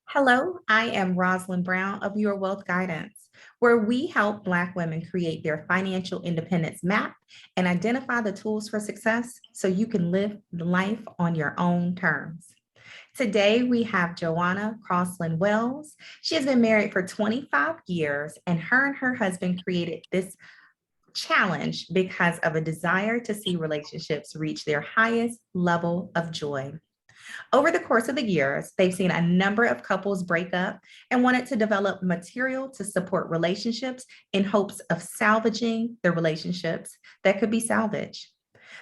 Hello, I am Rosalind Brown of Your Wealth Guidance, where we help Black women create their financial independence map and identify the tools for success so you can live life on your own terms. Today, we have Jouanna Crossland-Wells. She has been married for 25 years, and her husband created this challenge because of a desire to see relationships reach their highest level of joy. Over the course of the years, they've seen a number of couples break up and wanted to develop material to support relationships in hopes of salvaging the relationships that could be salvaged.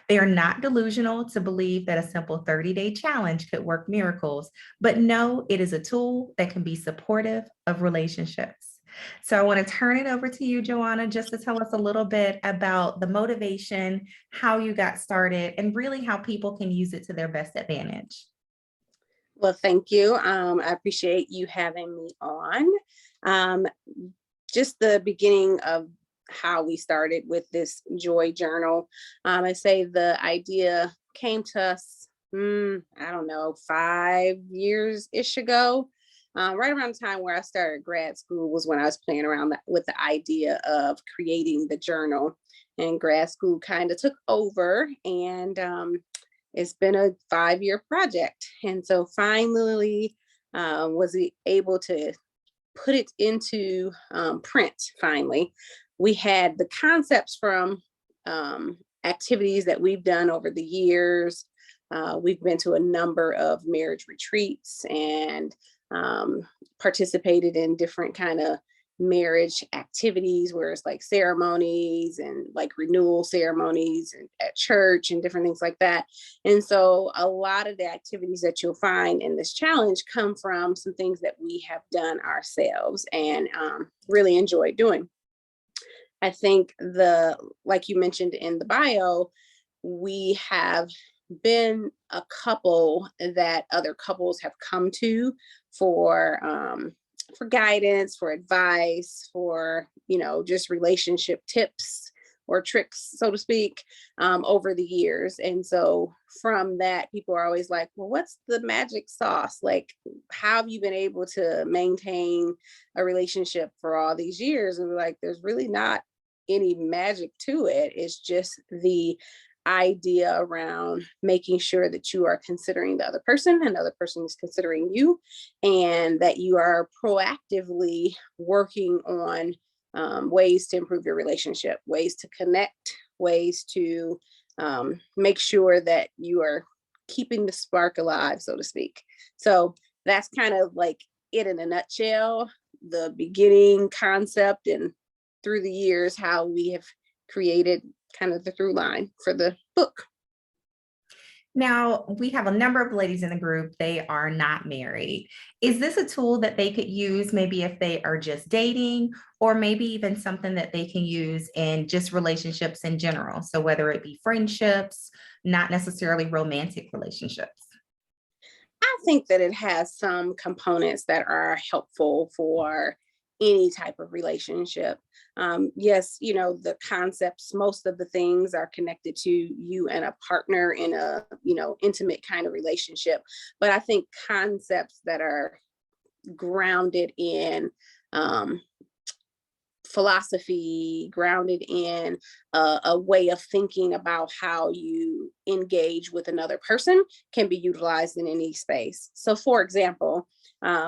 They are not delusional to believe that a simple 30-day challenge could work miracles, but know it is a tool that can be supportive of relationships. So I want to turn it over to you, Jouanna, just to tell us a little bit about the motivation, how you got started, and really how people can use it to their best advantage. Well, thank you. I appreciate you having me on. Um, just the beginning of how we started with this joy journal. I say the idea came to us, I don't know, 5 years-ish ago. Right around the time where I started grad school was when I was playing around with the idea of creating the journal, and grad school kind of took over, and it's been a 5-year project. And so finally was able to put it into print finally. We had the concepts from activities that we've done over the years. We've been to a number of marriage retreats and participated in different kind of marriage activities where it's like ceremonies and like renewal ceremonies and at church and different things like that. And so a lot of the activities that you'll find in this challenge come from some things that we have done ourselves and really enjoy doing. I think like you mentioned in the bio, we have been a couple that other couples have come to for guidance, for advice, for, just relationship tips or tricks, so to speak, over the years. And so from that, people are always like, well, what's the magic sauce? Like, how have you been able to maintain a relationship for all these years? And we're like, there's really not any magic to it. It's just the idea around making sure that you are considering the other person and the other person is considering you, and that you are proactively working on ways to improve your relationship, ways to connect, ways to make sure that you are keeping the spark alive, so to speak. So that's kind of like it in a nutshell, the beginning concept, and through the years, how we have created kind of the through line for the book. Now, we have a number of ladies in the group. They are not married. Is this a tool that they could use maybe if they are just dating, or maybe even something that they can use in just relationships in general? So whether it be friendships, not necessarily romantic relationships. I think that it has some components that are helpful for any type of relationship. Yes, the concepts, most of the things are connected to you and a partner in a, intimate kind of relationship. But I think concepts that are grounded in philosophy, grounded in a way of thinking about how you engage with another person can be utilized in any space. So for example,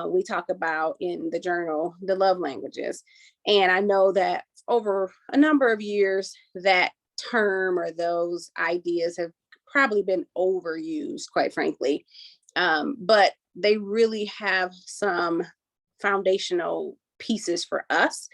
we talk about in the journal, the love languages. And I know that over a number of years, that term or those ideas have probably been overused, quite frankly. But they really have some foundational pieces for us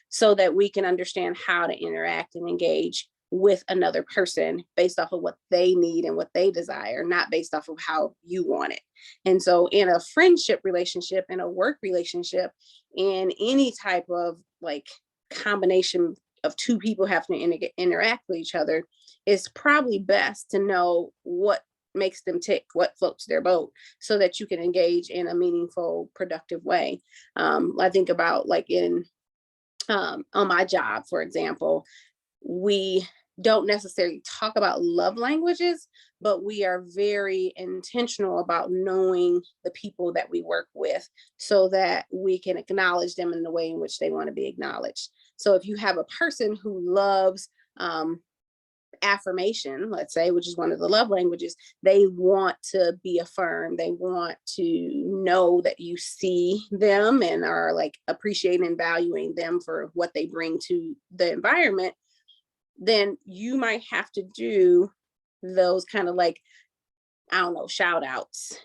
so that we can understand how to interact and engage with another person based off of what they need and what they desire, not based off of how you want it. And so in a friendship relationship, in a work relationship, in any type of like combination of two people having to interact with each other, it's probably best to know what makes them tick, what floats their boat, so that you can engage in a meaningful, productive way. I think about like on my job, for example, we don't necessarily talk about love languages, but we are very intentional about knowing the people that we work with so that we can acknowledge them in the way in which they want to be acknowledged. So if you have a person who loves affirmation, let's say, which is one of the love languages, they want to be affirmed. They want to know that you see them and are like appreciating and valuing them for what they bring to the environment. Then you might have to do those kind of like, I don't know, shout outs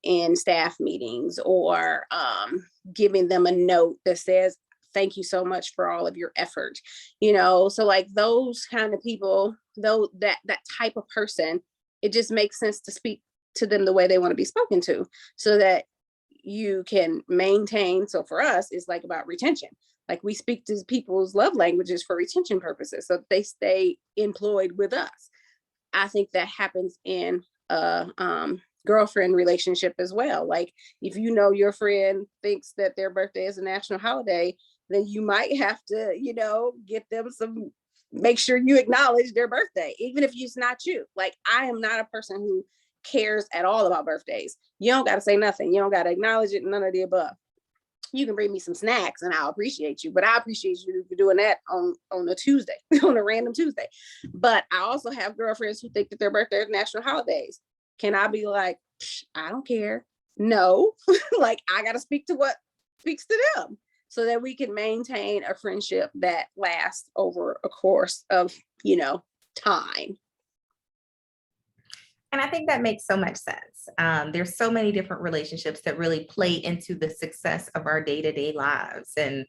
in staff meetings, or giving them a note that says, thank you so much for all of your effort. So like those kind of people, though, that type of person, it just makes sense to speak to them the way they want to be spoken to, so that you can maintain. So for us, it's like about retention. Like we speak to people's love languages for retention purposes, so they stay employed with us. I think that happens in a girlfriend relationship as well. Like if you know your friend thinks that their birthday is a national holiday, then you might have to, get them some, make sure you acknowledge their birthday, even if it's not you. Like I am not a person who cares at all about birthdays. You don't got to say nothing. You don't got to acknowledge it. None of the above. You can bring me some snacks and I'll appreciate you, but I appreciate you for doing that on a Tuesday, on a random Tuesday. But I also have girlfriends who think that their birthday is national holidays. Can I be like, I don't care? No, like I got to speak to what speaks to them, so that we can maintain a friendship that lasts over a course of, time. And I think that makes so much sense. There's so many different relationships that really play into the success of our day-to-day lives. And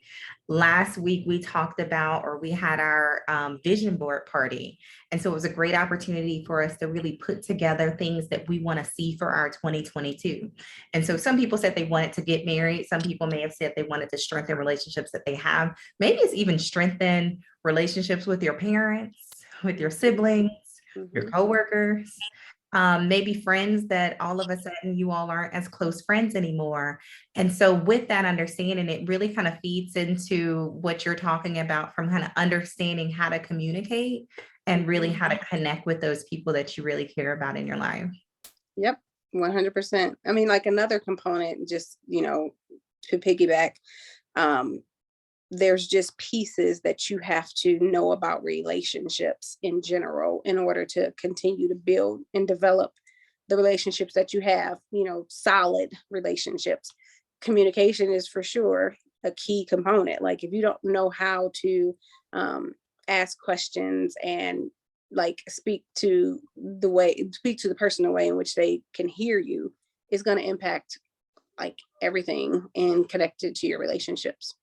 last week we talked about, or we had our vision board party. And so it was a great opportunity for us to really put together things that we want to see for our 2022. And so some people said they wanted to get married. Some people may have said they wanted to strengthen relationships that they have. Maybe it's even strengthen relationships with your parents, with your siblings, your coworkers. Maybe friends that all of a sudden you all aren't as close friends anymore. And so with that understanding, it really kind of feeds into what you're talking about, from kind of understanding how to communicate and really how to connect with those people that you really care about in your life. Yep, 100%. I mean, like another component, just, to piggyback, there's just pieces that you have to know about relationships in general in order to continue to build and develop the relationships that you have, solid relationships. Communication is for sure a key component. Like if you don't know how to ask questions and like speak to the person the way in which they can hear you, is going to impact like everything and connected to your relationships.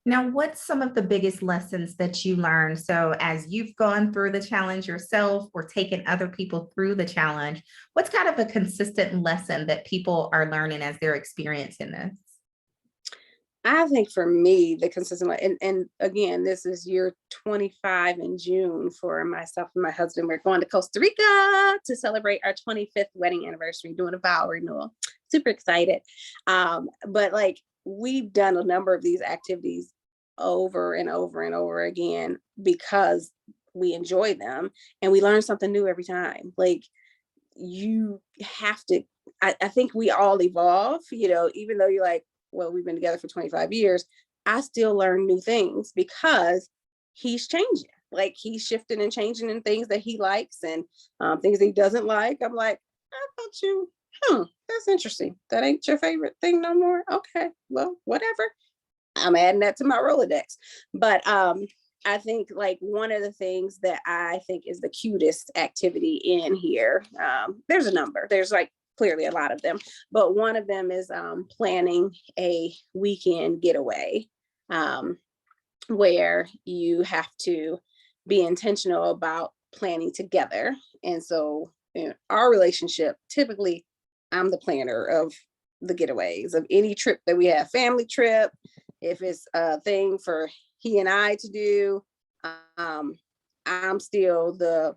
Now, what's some of the biggest lessons that you learned? So as you've gone through the challenge yourself or taken other people through the challenge, what's kind of a consistent lesson that people are learning as they're experiencing this? I think for me, the consistent, and again, this is year 25 in June for myself and my husband. We're going to Costa Rica to celebrate our 25th wedding anniversary, doing a vow renewal. Super excited. But like we've done a number of these activities over and over and over again because we enjoy them and we learn something new every time. Like you have to, I think we all evolve, even though you're like, well, we've been together for 25 years, I still learn new things because he's changing. Like he's shifting and changing in things that he likes and things that he doesn't like. I'm like, I thought you, that's interesting. That ain't your favorite thing no more. Okay, well, whatever. I'm adding that to my Rolodex. But I think like one of the things that I think is the cutest activity in here, there's a number. There's like clearly a lot of them, but one of them is planning a weekend getaway where you have to be intentional about planning together. And so in our relationship, typically I'm the planner of the getaways of any trip that we have, family trip. If it's a thing for he and I to do, I'm still the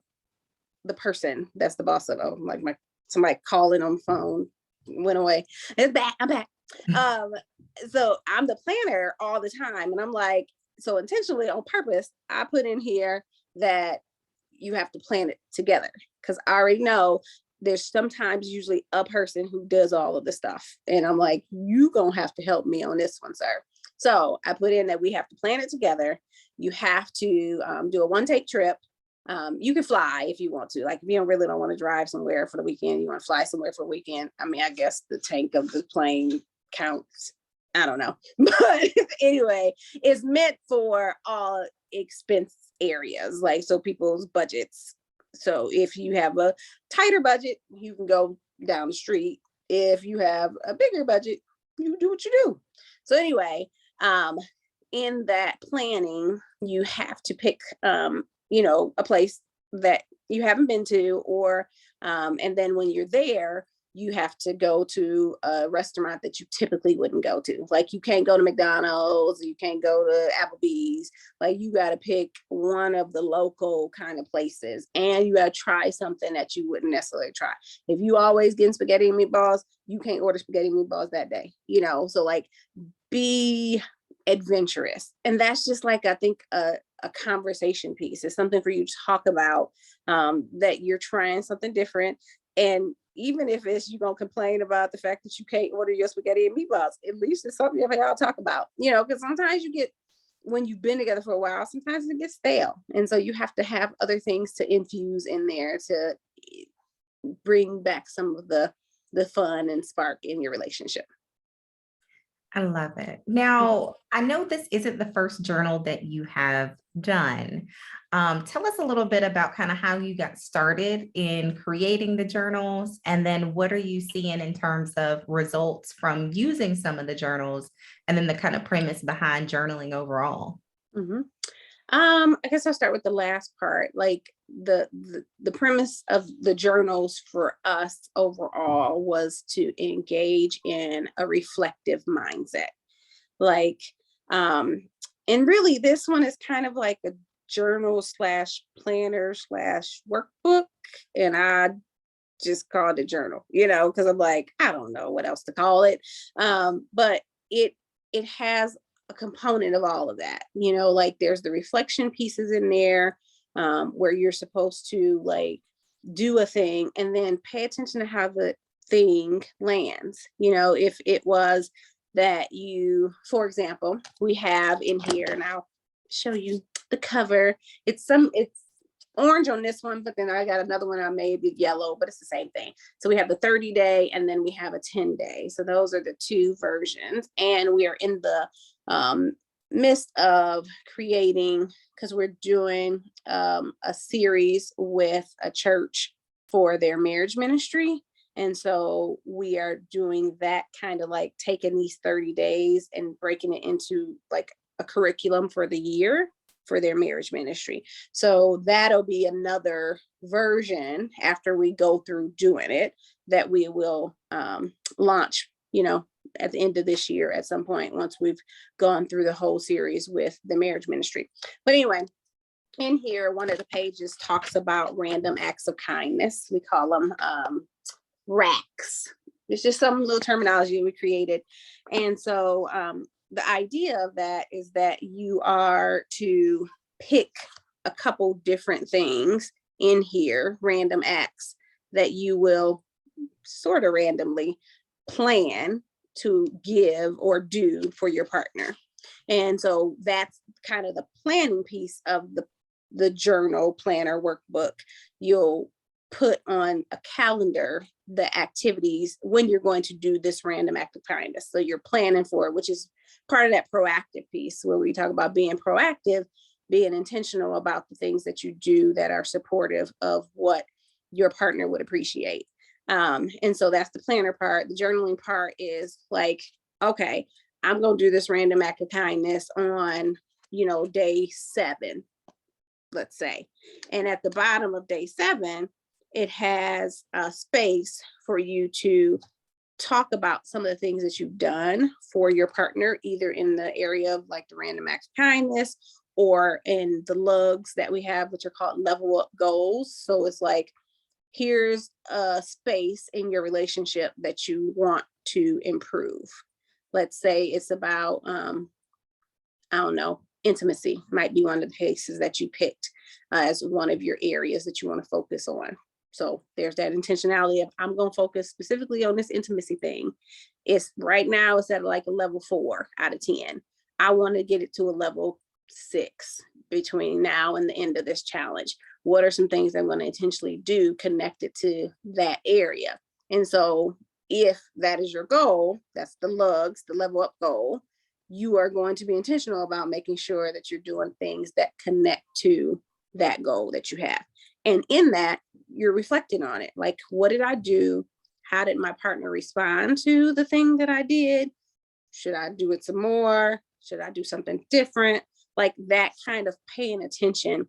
person that's the boss of it. Like somebody calling on the phone went away. It's back. I'm back. So I'm the planner all the time. And I'm like, so intentionally on purpose, I put in here, that you have to plan it together, because I already know there's sometimes usually a person who does all of the stuff. And I'm like, you gonna have to help me on this one, sir. So I put in that we have to plan it together. You have to do a one-take trip. You can fly if you want to. Like if you don't want to drive somewhere for the weekend, you want to fly somewhere for a weekend. I mean, I guess the tank of the plane counts. I don't know. But anyway, it's meant for all expense areas, like so people's budgets. So if you have a tighter budget, you can go down the street. If you have a bigger budget, you do what you do. So anyway, in that planning, you have to pick, a place that you haven't been to, or, and then when you're there, you have to go to a restaurant that you typically wouldn't go to. Like you can't go to McDonald's, you can't go to Applebee's. Like you got to pick one of the local kind of places, and you got to try something that you wouldn't necessarily try. If you always getting spaghetti and meatballs, you can't order spaghetti and meatballs that day, so like be adventurous. And that's just like, I think a conversation piece. It's something for you to talk about, that you're trying something different. And even if it's you gonna complain about the fact that you can't order your spaghetti and meatballs, at least it's something y'all talk about, because sometimes when you've been together for a while, sometimes it gets stale. And so you have to have other things to infuse in there to bring back some of the fun and spark in your relationship. I love it. Now, I know this isn't the first journal that you have done. Tell us a little bit about kind of how you got started in creating the journals, and then what are you seeing in terms of results from using some of the journals, and then the kind of premise behind journaling overall. Mm-hmm. I guess I'll start with the last part. Like the premise of the journals for us overall was to engage in a reflective mindset. Like, and really this one is kind of like a journal / planner / workbook. And I just called it journal, because I'm like, I don't know what else to call it. But it has a component of all of that, like there's the reflection pieces in there, where you're supposed to like do a thing and then pay attention to how the thing lands. If it was that for example, we have in here, and I'll show you the cover. It's orange on this one, but then I got another one I made with yellow, but it's the same thing. So we have the 30-day and then we have a 10-day. So those are the two versions. And we are in the midst of creating, because we're doing a series with a church for their marriage ministry. And so we are doing that, kind of like taking these 30 days and breaking it into like a curriculum for the year for their marriage ministry. So that'll be another version after we go through doing it that we will launch, at the end of this year at some point, once we've gone through the whole series with the marriage ministry. But anyway, in here, one of the pages talks about random acts of kindness. We call them racks. It's just some little terminology we created. And so the idea of that is that you are to pick a couple different things in here, random acts that you will sort of randomly plan to give or do for your partner. And so that's kind of the planning piece of the journal planner workbook. You'll put on a calendar the activities when you're going to do this random act of kindness. So you're planning for it, which is part of that proactive piece where we talk about being proactive, being intentional about the things that you do that are supportive of what your partner would appreciate. And so that's the planner part. The journaling part is like, okay, I'm going to do this random act of kindness on, day 7, let's say. And at the bottom of day 7, it has a space for you to talk about some of the things that you've done for your partner, either in the area of like the random acts of kindness or in the lugs that we have, which are called level up goals. So it's like, here's a space in your relationship that you want to improve. Let's say it's about, I don't know, intimacy might be one of the places that you picked as one of your areas that you want to focus on. So there's that intentionality of, I'm going to focus specifically on this intimacy thing. It's right now it's at like a level 4 out of 10. I want to get it to a level 6 between now and the end of this challenge. What are some things I'm going to intentionally do connected to that area? And so if that is your goal, that's the lugs, the level up goal, you are going to be intentional about making sure that you're doing things that connect to that goal that you have. And in that, you're reflecting on it. Like, what did I do? How did my partner respond to the thing that I did? Should I do it some more? Should I do something different? Like that kind of paying attention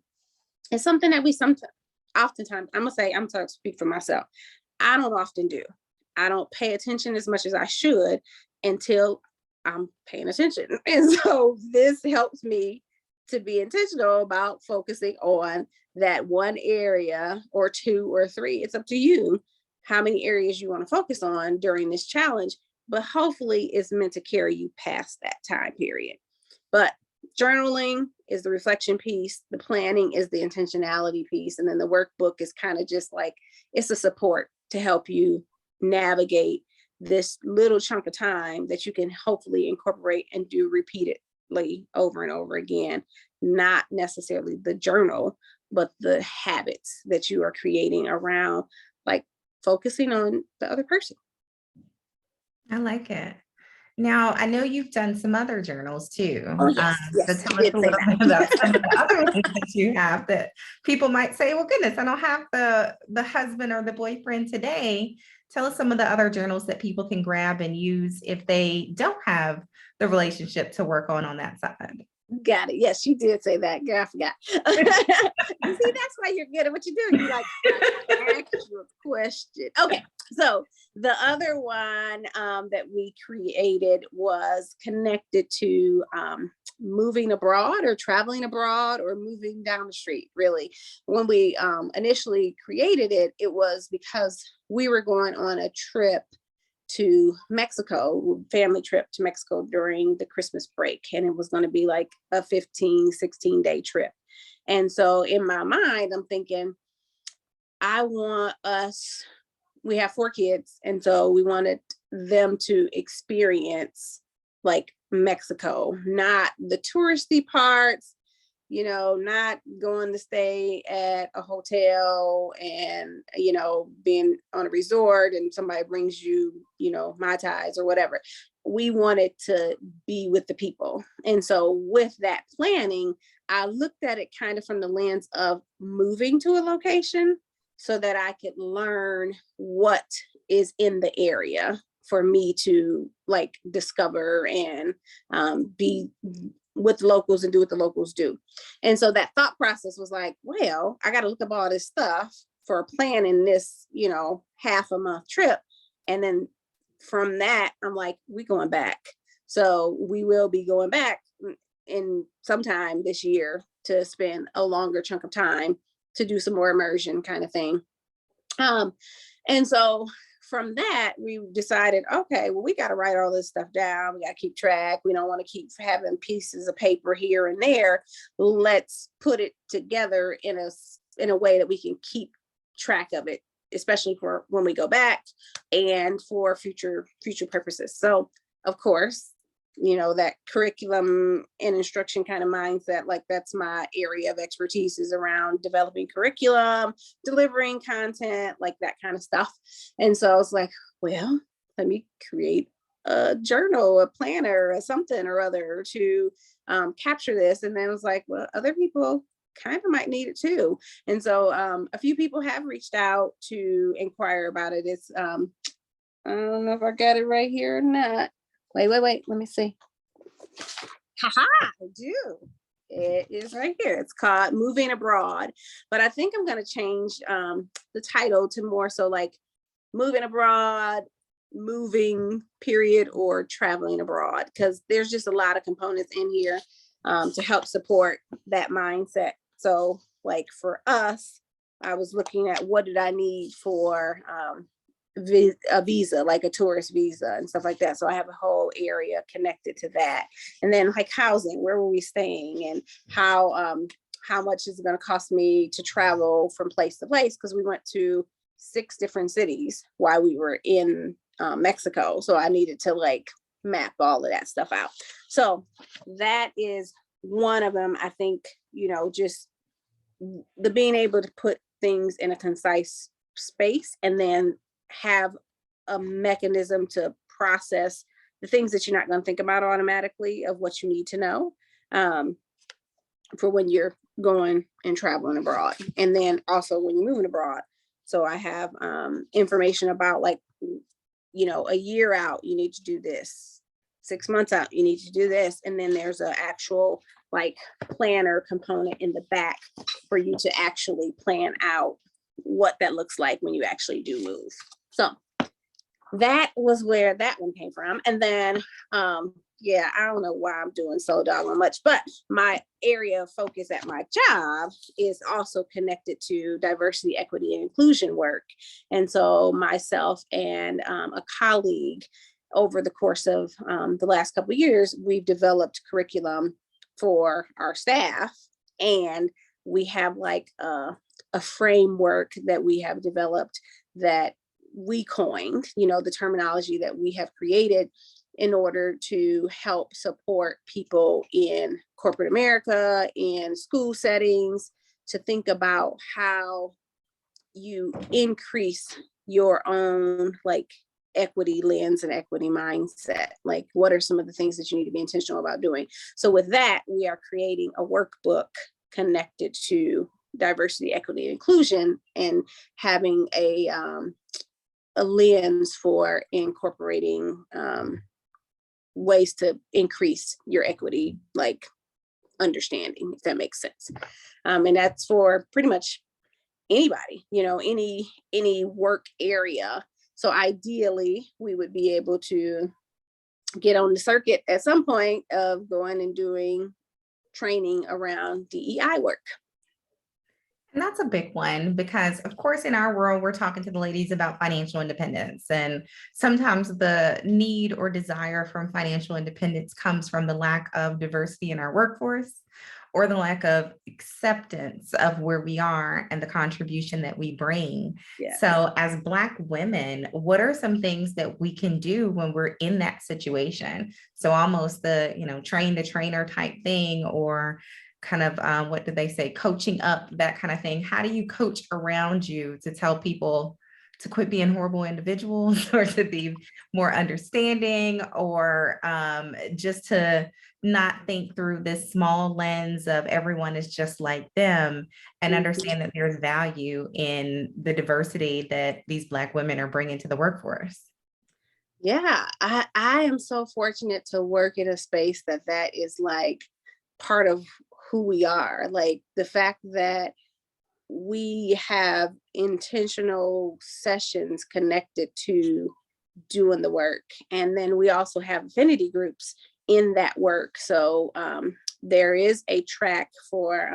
is something that we oftentimes, I'm going to speak for myself. I don't often do. I don't pay attention as much as I should until I'm paying attention. And so this helps me to be intentional about focusing on that one area or 2 or 3. It's up to you how many areas you want to focus on during this challenge, but hopefully it's meant to carry you past that time period. But journaling is the reflection piece. The planning is the intentionality piece. And then the workbook is kind of just like, it's a support to help you navigate this little chunk of time that you can hopefully incorporate and do repeatedly over and over again. Not necessarily the journal, but the habits that you are creating around like focusing on the other person. I like it. Now, I know you've done some other journals too. Oh, yes, So yes, tell I us did a say little that. bit about some of the other ones that you have that people might say, well, goodness, I don't have the husband or the boyfriend today. Tell us some of the other journals that people can grab and use if they don't have the relationship to work on that side. Got it. Yes, you did say that. Girl, I forgot. You see, that's why you're good at what you do. You like actual question. Okay. So the other one that we created was connected to moving abroad or traveling abroad or moving down the street. Really, when we initially created it, it was because we were going on a trip to Mexico, family trip to Mexico during the Christmas break. And it was going to be like a 15, 16-day trip. And so in my mind, I'm thinking, we have 4 kids. And so we wanted them to experience like Mexico, not the touristy parts, not going to stay at a hotel and, being on a resort and somebody brings you, Mai Tais or whatever. We wanted to be with the people. And so with that planning, I looked at it kind of from the lens of moving to a location so that I could learn what is in the area for me to like discover and be with locals and do what the locals do. And so that thought process was like, well, I got to look up all this stuff for planning this, half a month trip. And then from that, I'm like, we going back. So we will be going back in sometime this year to spend a longer chunk of time to do some more immersion kind of thing. And so from that, we decided, okay, well, we got to write all this stuff down. We got to keep track. We don't want to keep having pieces of paper here and there. Let's put it together in a way that we can keep track of it, especially for when we go back and for future purposes. So, of course, that curriculum and instruction kind of mindset, like that's my area of expertise, is around developing curriculum, delivering content, like that kind of stuff. And so I was like, well, let me create a journal, a planner, or something or other to capture this. And then I was like, well, other people kind of might need it too. And so a few people have reached out to inquire about it. It's, I don't know if I got it right here or not. Wait, let me see. Haha, I do. It is right here. It's called Moving Abroad. But I think I'm going to change the title to more so like Moving Abroad, Moving period, or Traveling Abroad, because there's just a lot of components in here to help support that mindset. So like for us, I was looking at what did I need for a visa, like a tourist visa and stuff like that. So I have a whole area connected to that. And then like housing, where were we staying, and how much is it going to cost me to travel from place to place? Because we went to 6 different cities while we were in Mexico. So I needed to like map all of that stuff out. So that is one of them. I think, just the being able to put things in a concise space and then have a mechanism to process the things that you're not going to think about automatically of what you need to know for when you're going and traveling abroad. And then also when you're moving abroad. So I have information about like, a year out, you need to do this. 6 months out, you need to do this. And then there's an actual like planner component in the back for you to actually plan out what that looks like when you actually do move. So that was where that one came from. And then, I don't know why I'm doing so doggone much, but my area of focus at my job is also connected to diversity, equity, and inclusion work. And so myself and a colleague over the course of the last couple of years, we've developed curriculum for our staff, and we have like a framework that we have developed that we coined, the terminology that we have created in order to help support people in corporate America, in school settings, to think about how you increase your own like equity lens and equity mindset. Like, what are some of the things that you need to be intentional about doing? So with that, we are creating a workbook connected to diversity, equity, and inclusion, and having a lens for incorporating ways to increase your equity, like understanding, if that makes sense. And that's for pretty much anybody, any work area. So ideally, we would be able to get on the circuit at some point of going and doing training around DEI work. And that's a big one because, of course, in our world, we're talking to the ladies about financial independence. And sometimes the need or desire from financial independence comes from the lack of diversity in our workforce or the lack of acceptance of where we are and the contribution that we bring. Yeah. So as Black women, what are some things that we can do when we're in that situation? So almost the, train the trainer type thing, or kind of, what do they say, coaching up, that kind of thing. How do you coach around you to tell people to quit being horrible individuals, or to be more understanding, or just to not think through this small lens of everyone is just like them, and understand that there's value in the diversity that these Black women are bringing to the workforce? Yeah, I am so fortunate to work in a space that is like part of who we are. Like the fact that we have intentional sessions connected to doing the work. And then we also have affinity groups in that work. So there is a track for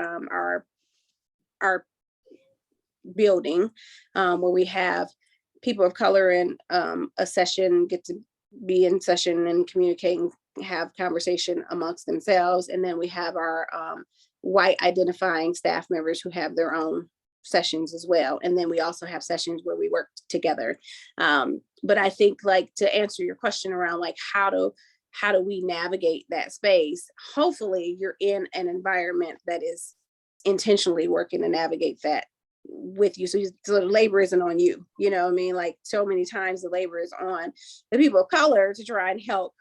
our building where we have people of color in a session get to be in session and communicating, have conversation amongst themselves. And then we have our white identifying staff members who have their own sessions as well. And then we also have sessions where we work together. But I think, like, to answer your question around like how do we navigate that space, hopefully you're in an environment that is intentionally working to navigate that with you. So the labor isn't on you. You know what I mean? Like, so many times the labor is on the people of color to try and help,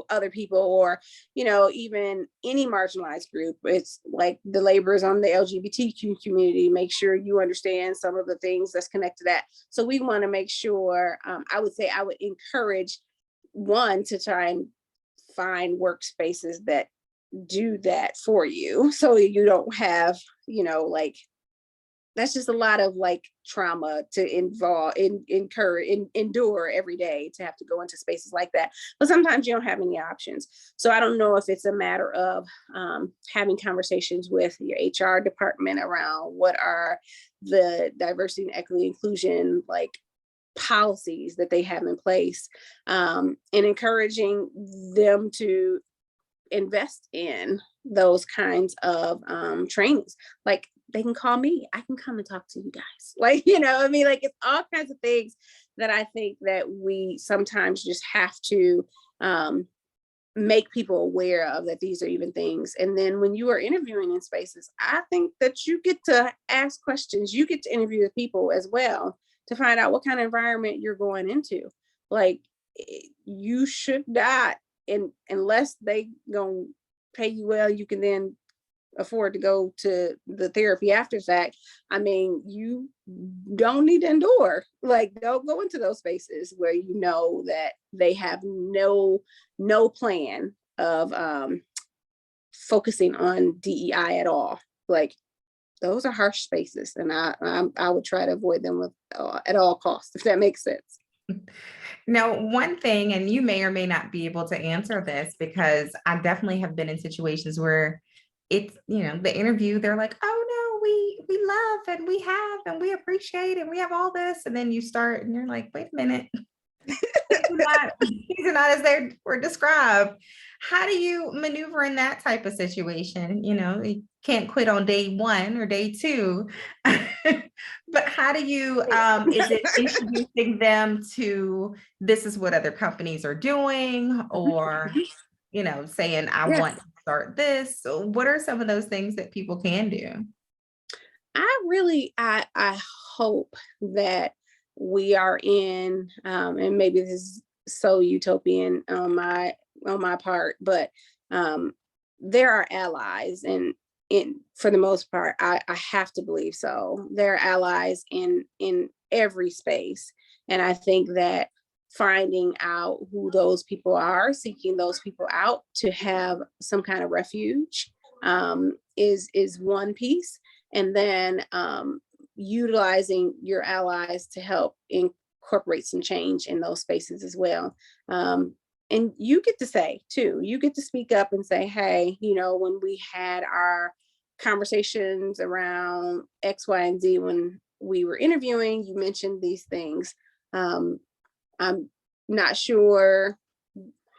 other people, or, even any marginalized group. It's like the labor is on the LGBTQ community. Make sure you understand some of the things that's connected to that. So we want to make sure, I would encourage one to try and find workspaces that do that for you, so you don't have, like, that's just a lot of like trauma to endure every day, to have to go into spaces like that. But sometimes you don't have any options. So I don't know if it's a matter of having conversations with your HR department around what are the diversity and equity inclusion like policies that they have in place, and encouraging them to invest in those kinds of trainings. Like, they can call me, I can come and talk to you guys. Like, I mean, like, it's all kinds of things that I think that we sometimes just have to make people aware of, that these are even things. And then when you are interviewing in spaces, I think that you get to ask questions, you get to interview the people as well, to find out what kind of environment you're going into. Like, you should not, unless they gonna pay you well, you can then afford to go to the therapy after that. I mean, you don't need to endure. Like, don't go into those spaces where that they have no plan of focusing on DEI at all. Like, those are harsh spaces, and I would try to avoid them with at all costs, if that makes sense. Now, one thing, and you may or may not be able to answer this, because I definitely have been in situations where it's, the interview, they're like, oh no, we love and we have and we appreciate and we have all this. And then you start and you're like, wait a minute. These are not as they were described. How do you maneuver in that type of situation? You can't quit on day one or day two. But how do you, is it introducing them to, this is what other companies are doing, or, saying, I want to start this? So what are some of those things that people can do? I hope that we are in, and maybe this is so utopian on my part, but there are allies, and for the most part, I have to believe so. There are allies in every space, and I think that finding out who those people are, seeking those people out to have some kind of refuge, is one piece, and then utilizing your allies to help incorporate some change in those spaces as well. And you get to say too, you get to speak up and say, hey, when we had our conversations around X, Y, and Z, when we were interviewing, you mentioned these things. I'm not sure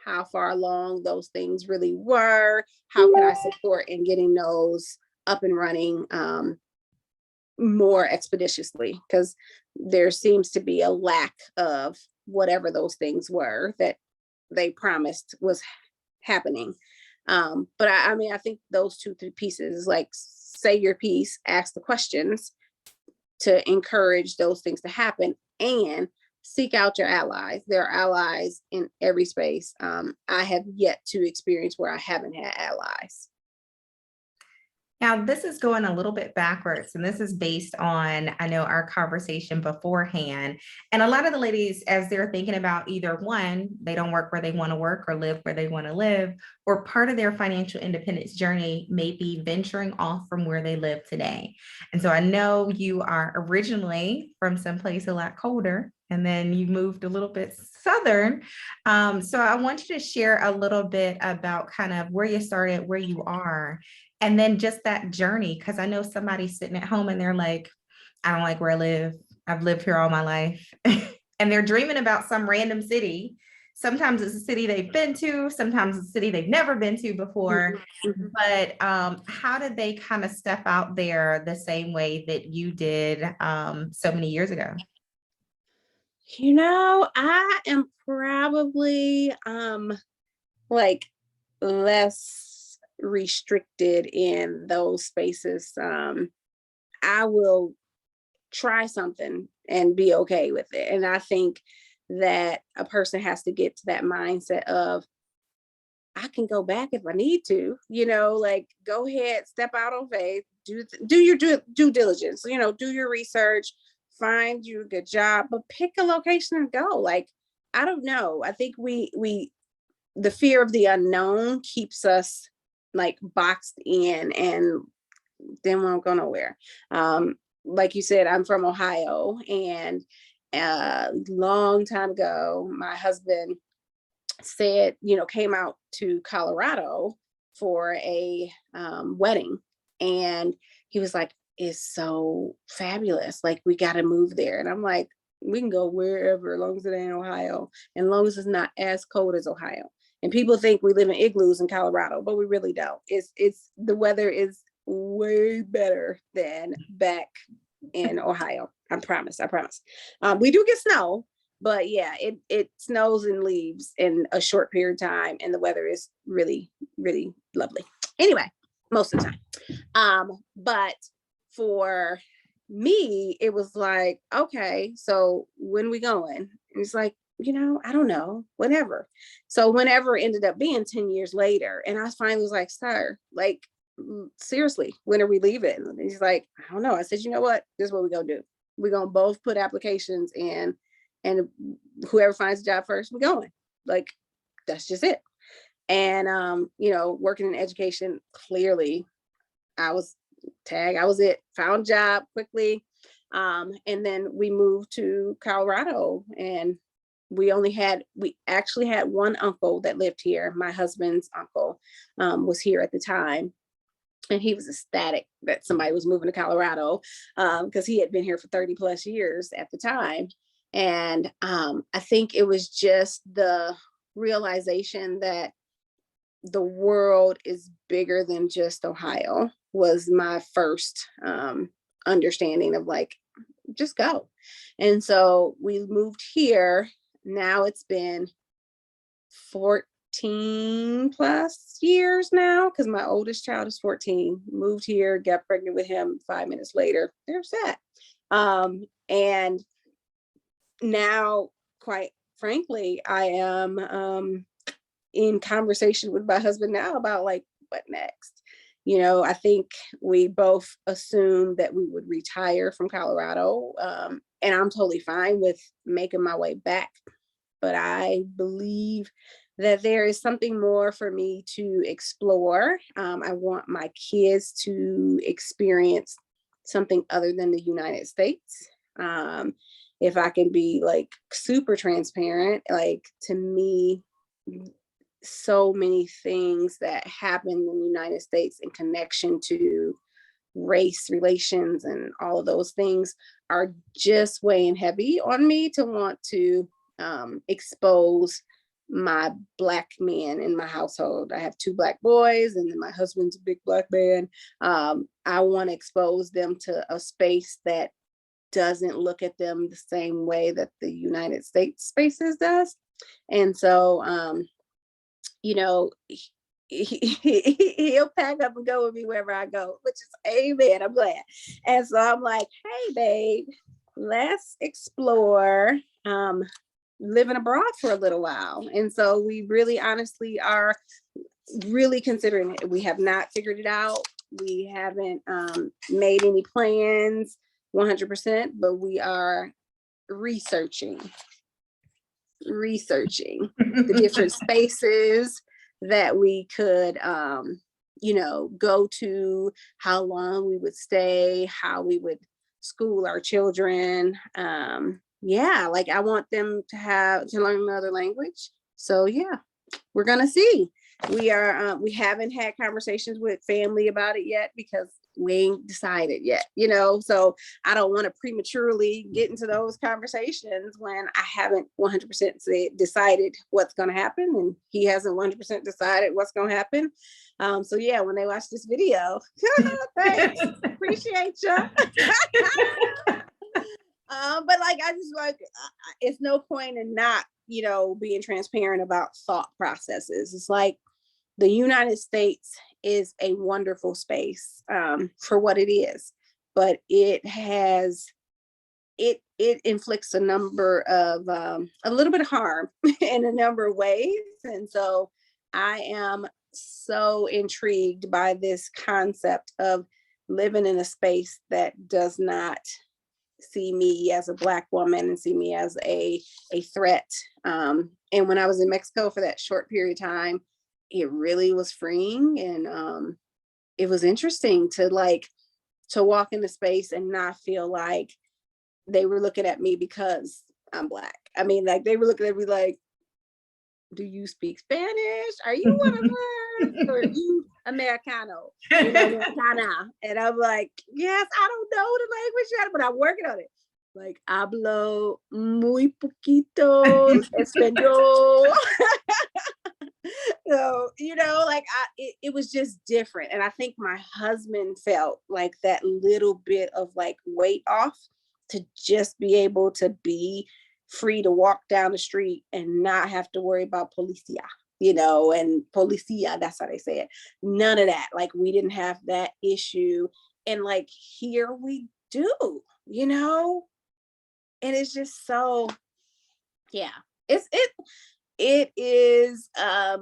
how far along those things really were. How can I support in getting those up and running more expeditiously? Because there seems to be a lack of whatever those things were that they promised was happening. But I mean, I think those three pieces is like, say your piece, ask the questions to encourage those things to happen, and seek out your allies. There are allies in every space. I have yet to experience where I haven't had allies. Now, this is going a little bit backwards, and this is based on, I know, our conversation beforehand. And a lot of the ladies, as they're thinking about either one, they don't work where they want to work or live where they want to live, or part of their financial independence journey may be venturing off from where they live today. And so I know you are originally from someplace a lot colder, and then you moved a little bit southern. So I want you to share a little bit about kind of where you started, where you are, and then just that journey, because I know somebody's sitting at home and they're like, I don't like where I live. I've lived here all my life. And they're dreaming about some random city. Sometimes it's a city they've been to, sometimes it's a city they've never been to before. Mm-hmm. But how did they kind of step out there the same way that you did so many years ago? I am probably like less restricted in those spaces. I will try something and be okay with it. And I think that a person has to get to that mindset of, I can go back if I need to, like, go ahead, step out on faith, do your due diligence, do your research, find you a good job, but pick a location and go. Like, I don't know. I think the fear of the unknown keeps us like boxed in, and then we won't go nowhere. Like you said, I'm from Ohio, and a long time ago, my husband said, came out to Colorado for a wedding, and he was like, it's so fabulous. Like, we got to move there. And I'm like, We can go wherever, as long as it ain't Ohio, and as long as it's not as cold as Ohio. And people think we live in igloos in Colorado, but we really don't. It's the weather is way better than back in Ohio. I promise. We do get snow, but yeah, it snows and leaves in a short period of time, and the weather is really, really lovely. Anyway, most of the time. But for me, it was like, okay, so when we going? And it's like, I don't know, whenever. So whenever ended up being 10 years later. And I finally was like, sir, like, seriously, when are we leaving? And he's like, I don't know. I said, you know what? This is what we're going to do. We're going to both put applications in, and whoever finds a job first, we're going. Like, that's just it. And, working in education, clearly I was it, found a job quickly. And then we moved to Colorado, and we actually had one uncle that lived here. My husband's uncle was here at the time. And he was ecstatic that somebody was moving to Colorado because he had been here for 30 plus years at the time. And I think it was just the realization that the world is bigger than just Ohio was my first understanding of like, just go. And so we moved here. Now it's been 14 plus years now, because my oldest child is 14, moved here, got pregnant with him 5 minutes later. There's that. And now, quite frankly, I am in conversation with my husband now about like, what next? I think we both assumed that we would retire from Colorado. And I'm totally fine with making my way back. But I believe that there is something more for me to explore. I want my kids to experience something other than the United States. If I can be like super transparent, like to me, so many things that happen in the United States in connection to race relations and all of those things are just weighing heavy on me to want to expose my Black men in my household. I have 2 Black boys, and then my husband's a big Black man. I want to expose them to a space that doesn't look at them the same way that the United States spaces does. And so, he'll pack up and go with me wherever I go, which is amen. I'm glad. And so I'm like, hey, babe, let's explore living abroad for a little while. And so we really honestly are really considering it. We have not figured it out. We haven't made any plans 100%, but we are researching the different spaces that we could go to, how long we would stay, how we would school our children. Like I want them to learn another language. So yeah, we're gonna see. We haven't had conversations with family about it yet because we ain't decided yet, so I don't want to prematurely get into those conversations when I haven't 100% decided what's going to happen, and he hasn't 100% decided what's going to happen. So yeah, when they watch this video, thanks, appreciate you. But like, I just like, it's no point in not, being transparent about thought processes. It's like the United States is a wonderful space for what it is, but it inflicts a number of a little bit of harm in a number of ways. And so I am so intrigued by this concept of living in a space that does not see me as a Black woman and see me as a threat. And when I was in Mexico for that short period of time, it really was freeing. And it was interesting to walk into space and not feel like they were looking at me because I'm Black. I mean, like they were looking at me like, do you speak Spanish? Are you one of us? Or are you Americano? Americana? And I'm like, yes, I don't know the language yet, but I'm working on it. like hablo muy poquito español. So, like it was just different. And I think my husband felt like that little bit of like weight off to just be able to be free to walk down the street and not have to worry about policia, and policia, that's how they say it. None of that. Like we didn't have that issue. And like here we do, and it's just so, yeah, it is uh,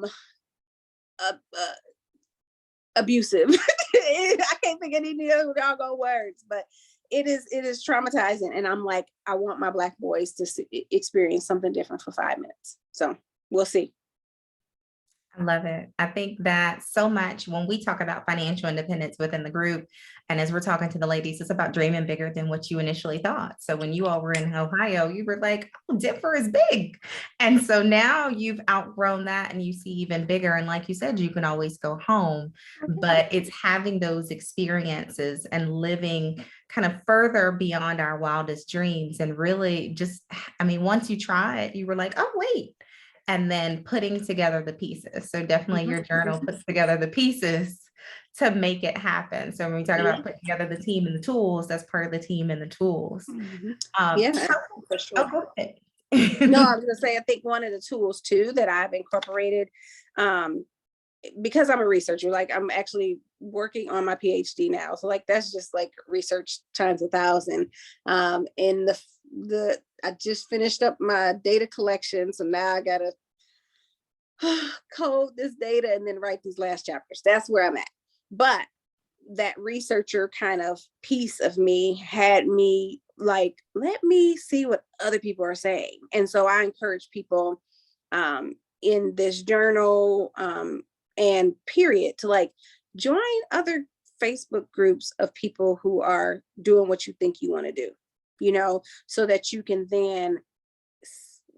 abusive. I can't think of any other doggone words, but it is traumatizing. And I'm like, I want my Black boys to experience something different for 5 minutes. So we'll see. I love it. I think that so much when we talk about financial independence within the group, and as we're talking to the ladies, it's about dreaming bigger than what you initially thought. So when you all were in Ohio, you were like, oh, Denver is big. And so now you've outgrown that and you see even bigger. And like you said, you can always go home, but it's having those experiences and living kind of further beyond our wildest dreams. And really just, I mean, once you try it, you were like, oh, wait. And then putting together the pieces. So definitely your journal puts together the pieces to make it happen. So when we talk about putting together the team and the tools, that's part of the team and the tools. Yeah, for sure. Oh, go ahead. No, I was gonna say, I think one of the tools too that I've incorporated, because I'm a researcher, like I'm actually working on my PhD now. So like that's just like research times 1,000. In I just finished up my data collection. So now I gotta code this data and then write these last chapters. That's where I'm at. But that researcher kind of piece of me had me like, let me see what other people are saying. And so I encourage people in this journal and period to like join other Facebook groups of people who are doing what you think you want to do, so that you can then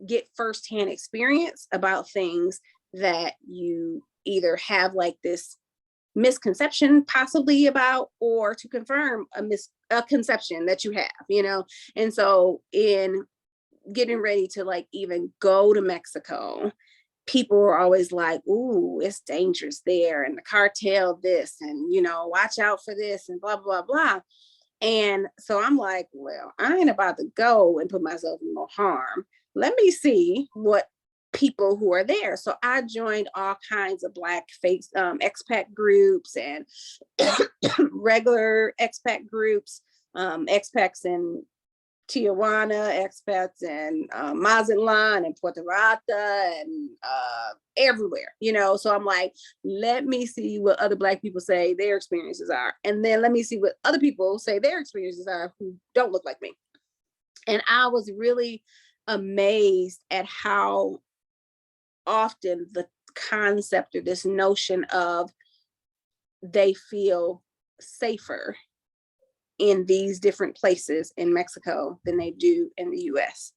get firsthand experience about things that you either have like this misconception possibly about, or to confirm a conception that you have, and so in getting ready to like even go to Mexico, people were always like, ooh, it's dangerous there, and the cartel this, and watch out for this, and blah blah blah. And so I'm like, well, I ain't about to go and put myself in more harm. Let me see what people who are there. So I joined all kinds of Black face expat groups and regular expat groups, expats in Tijuana, expats in Mazatlan and Puerto Vallarta and everywhere, So I'm like, let me see what other Black people say their experiences are. And then let me see what other people say their experiences are who don't look like me. And I was really amazed at how often the concept or this notion of they feel safer in these different places in Mexico than they do in the US.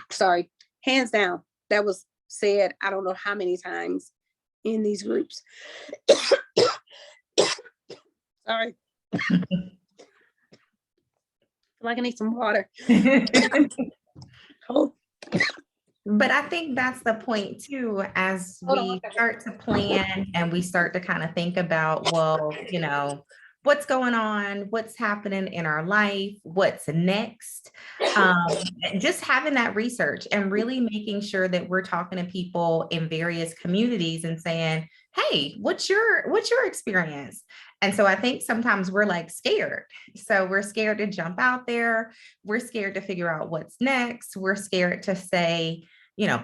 Sorry, hands down. That was said, I don't know how many times in these groups. Sorry. I feel like I need some water. Oh. But I think that's the point too, as we start to plan and we start to kind of think about, well, what's going on, what's happening in our life, what's next, just having that research and really making sure that we're talking to people in various communities and saying, hey, what's your experience? And so I think sometimes we're like scared. So we're scared to jump out there. We're scared to figure out what's next. We're scared to say,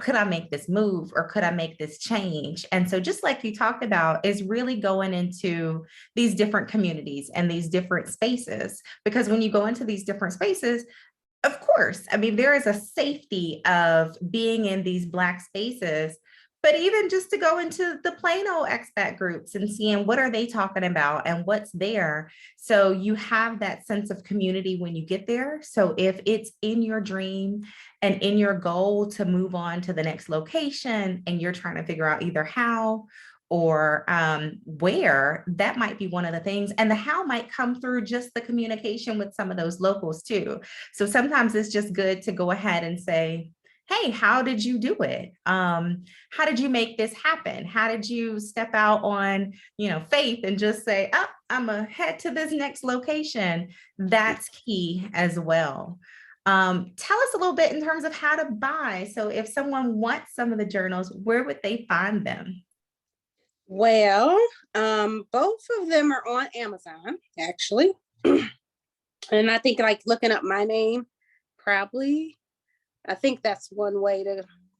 could I make this move or could I make this change? And so just like you talked about is really going into these different communities and these different spaces, because when you go into these different spaces, of course, I mean, there is a safety of being in these Black spaces, but even just to go into the Plano expat groups and seeing what are they talking about and what's there. So you have that sense of community when you get there. So if it's in your dream and in your goal to move on to the next location and you're trying to figure out either how or where, that might be one of the things. And the how might come through just the communication with some of those locals too. So sometimes it's just good to go ahead and say, hey, how did you do it? How did you make this happen? How did you step out on, faith and just say, oh, I'm gonna head to this next location? That's key as well. Tell us a little bit in terms of how to buy. So if someone wants some of the journals, where would they find them? Well, both of them are on Amazon, actually. And I think like looking up my name, probably, I think that's one way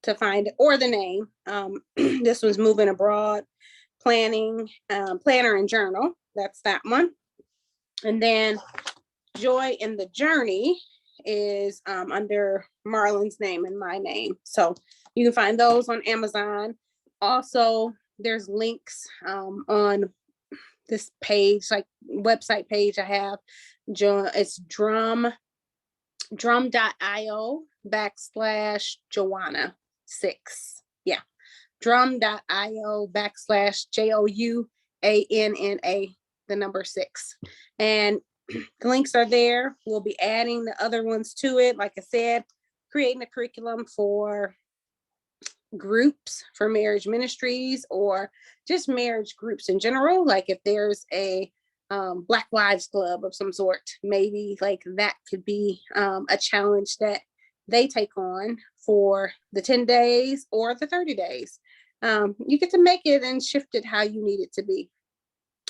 to find it, or the name. This one's Moving Abroad, Planning, Planner and Journal. That's that one. And then Joy in the Journey is under Marlon's name and my name. So you can find those on Amazon. Also, there's links on this page, like website page I have. It's drum.io/Jouanna 6. Yeah. drum.io/JOUANNA 6. And the links are there. We'll be adding the other ones to it. Like I said, creating a curriculum for groups for marriage ministries, or just marriage groups in general. Like if there's a Black Lives Club of some sort, maybe like that could be a challenge that they take on for the 10 days or the 30 days. You get to make it and shift it how you need it to be.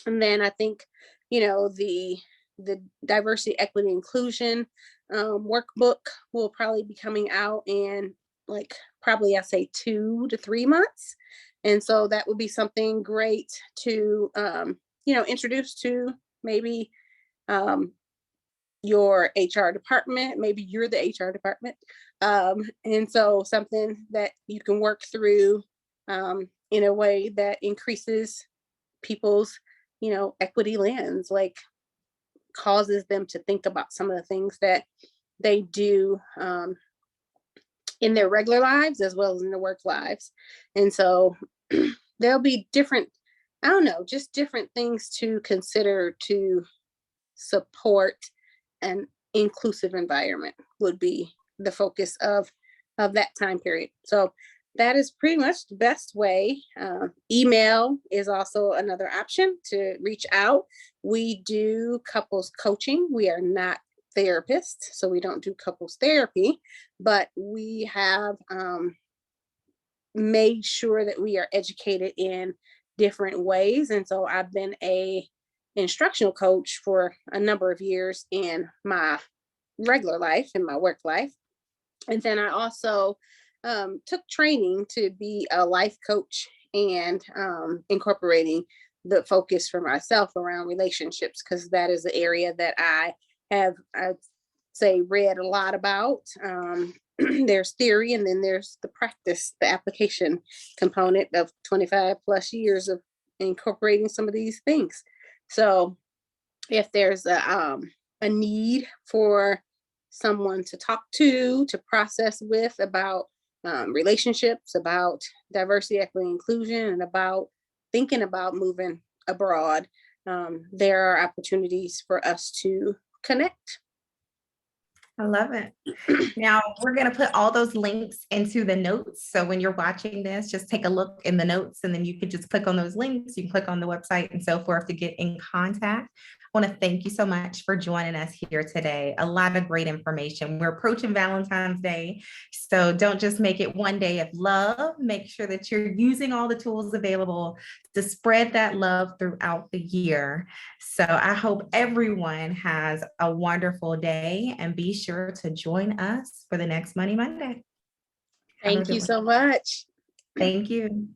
And then I think, the diversity, equity, inclusion workbook will probably be coming out in probably I say 2 to 3 months. And so that would be something great to, introduce to maybe your HR department. Maybe you're the HR department. And so something that you can work through in a way that increases people's, equity lens, like causes them to think about some of the things that they do in their regular lives as well as in their work lives. And so there'll be different, just different things to consider to support an inclusive environment would be the focus of that time period. So that is pretty much the best way. Email is also another option to reach out. We do couples coaching. We are not therapists, so we don't do couples therapy, but we have made sure that we are educated in different ways. And so I've been a instructional coach for a number of years in my regular life, in my work life. And then I also took training to be a life coach, and incorporating the focus for myself around relationships, because that is the area that I'd say, read a lot about. There's theory, and then there's the practice, the application component of 25 plus years of incorporating some of these things. So if there's a need for someone to talk to process with about relationships, about diversity, equity, inclusion, and about thinking about moving abroad, there are opportunities for us to connect. I love it. Now we're going to put all those links into the notes. So when you're watching this, just take a look in the notes, and then you can just click on those links. You can click on the website and so forth to get in contact. I want to thank you so much for joining us here today. A lot of great information. We're approaching Valentine's Day, so don't just make it one day of love. Make sure that you're using all the tools available to spread that love throughout the year. So I hope everyone has a wonderful day, and be sure to join us for the next Money Monday. Thank you so much. Thank you.